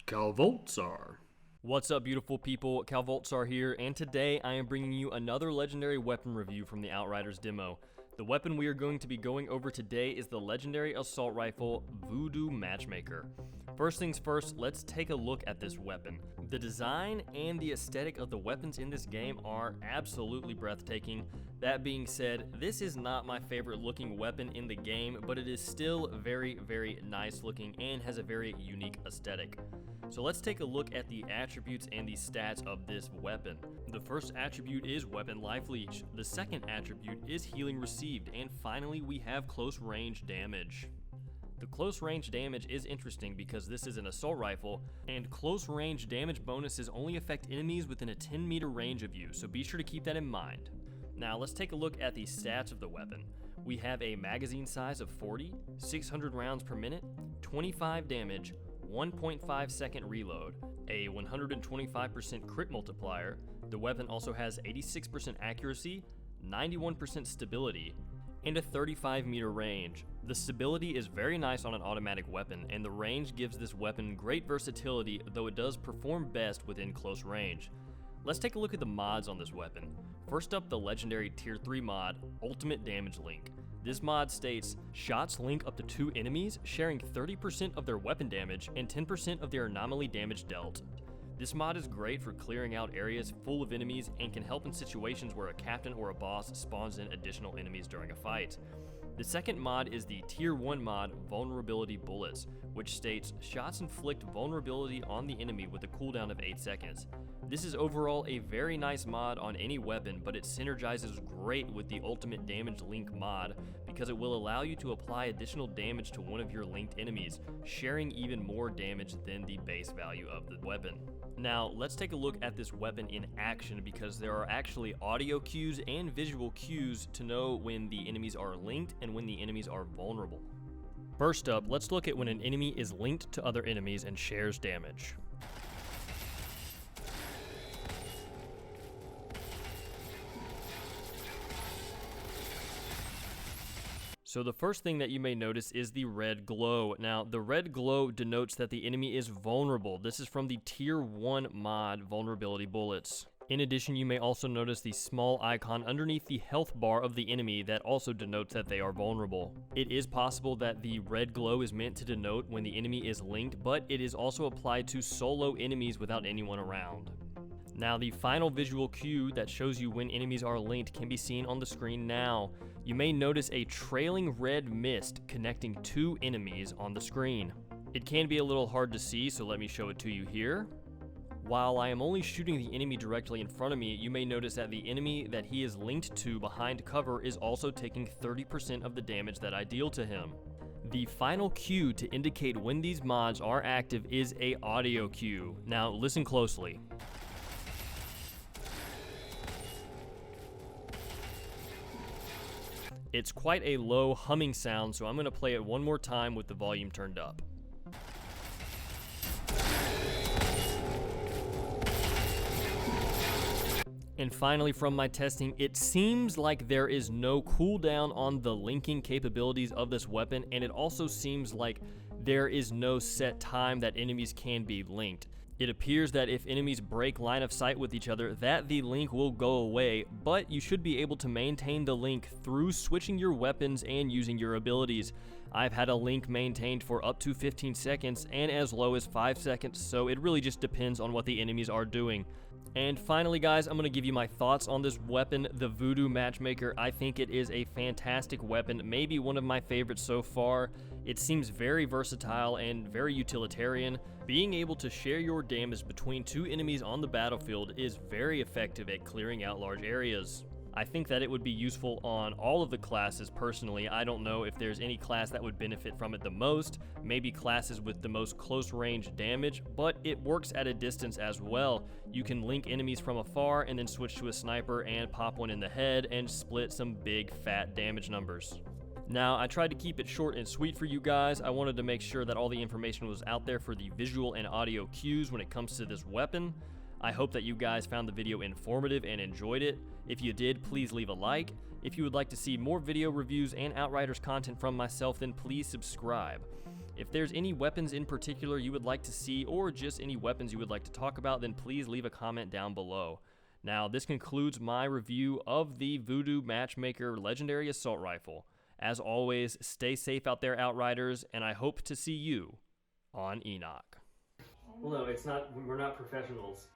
Calvoltsar. What's up, beautiful people? Calvoltsar here, and today I am bringing you another legendary weapon review from the Outriders Demo. The weapon we are going to be going over today is the legendary assault rifle Voodoo Matchmaker. First things first, let's take a look at this weapon. The design and the aesthetic of the weapons in this game are absolutely breathtaking. That being said, this is not my favorite looking weapon in the game, but it is still very, very nice looking and has a very unique aesthetic. So let's take a look at the attributes and the stats of this weapon. The first attribute is weapon life leech. The second attribute is healing received, and finally we have close range damage. The close range damage is interesting because this is an assault rifle, and close range damage bonuses only affect enemies within a 10-meter range of you, so be sure to keep that in mind. Now let's take a look at the stats of the weapon. We have a magazine size of 40, 600 rounds per minute, 25 damage, 1.5 second reload, a 125% crit multiplier. The weapon also has 86% accuracy, 91% stability, and a 35-meter range. The stability is very nice on an automatic weapon, and the range gives this weapon great versatility, though it does perform best within close range. Let's take a look at the mods on this weapon. First up, the legendary Tier 3 mod, Ultimate Damage Link. This mod states, shots link up to 2 enemies, sharing 30% of their weapon damage and 10% of their anomaly damage dealt. This mod is great for clearing out areas full of enemies and can help in situations where a captain or a boss spawns in additional enemies during a fight. The second mod is the Tier 1 mod, Vulnerability Bullets, which states, shots inflict vulnerability on the enemy with a cooldown of 8 seconds. This is overall a very nice mod on any weapon, but it synergizes great with the Ultimate Damage Link mod because it will allow you to apply additional damage to one of your linked enemies, sharing even more damage than the base value of the weapon. Now, let's take a look at this weapon in action because there are actually audio cues and visual cues to know when the enemies are linked and when the enemies are vulnerable. First up, let's look at when an enemy is linked to other enemies and shares damage. So the first thing that you may notice is the red glow. Now, the red glow denotes that the enemy is vulnerable. This is from the Tier 1 mod, Vulnerability Bullets. In addition, you may also notice the small icon underneath the health bar of the enemy that also denotes that they are vulnerable. It is possible that the red glow is meant to denote when the enemy is linked, but it is also applied to solo enemies without anyone around. Now, the final visual cue that shows you when enemies are linked can be seen on the screen now. You may notice a trailing red mist connecting 2 enemies on the screen. It can be a little hard to see, so let me show it to you here. While I am only shooting the enemy directly in front of me, you may notice that the enemy that he is linked to behind cover is also taking 30% of the damage that I deal to him. The final cue to indicate when these mods are active is a audio cue. Now, listen closely. It's quite a low humming sound, so I'm going to play it one more time with the volume turned up. And finally, from my testing, it seems like there is no cooldown on the linking capabilities of this weapon, and it also seems like there is no set time that enemies can be linked. It appears that if enemies break line of sight with each other, that the link will go away, but you should be able to maintain the link through switching your weapons and using your abilities. I've had a link maintained for up to 15 seconds and as low as 5 seconds, so it really just depends on what the enemies are doing. And finally, guys, I'm going to give you my thoughts on this weapon, the Voodoo Matchmaker. I think it is a fantastic weapon, maybe one of my favorites so far. It seems very versatile and very utilitarian. Being able to share your damage between 2 enemies on the battlefield is very effective at clearing out large areas. I think that it would be useful on all of the classes personally. I don't know if there's any class that would benefit from it the most, maybe classes with the most close range damage, but it works at a distance as well. You can link enemies from afar and then switch to a sniper and pop one in the head and split some big fat damage numbers. Now, I tried to keep it short and sweet for you guys. I wanted to make sure that all the information was out there for the visual and audio cues when it comes to this weapon. I hope that you guys found the video informative and enjoyed it. If you did, please leave a like. If you would like to see more video reviews and Outriders content from myself, then please subscribe. If there's any weapons in particular you would like to see, or just any weapons you would like to talk about, then please leave a comment down below. Now, this concludes my review of the Voodoo Matchmaker Legendary Assault Rifle. As always, stay safe out there, Outriders, and I hope to see you on Enoch. Well, no, we're not professionals.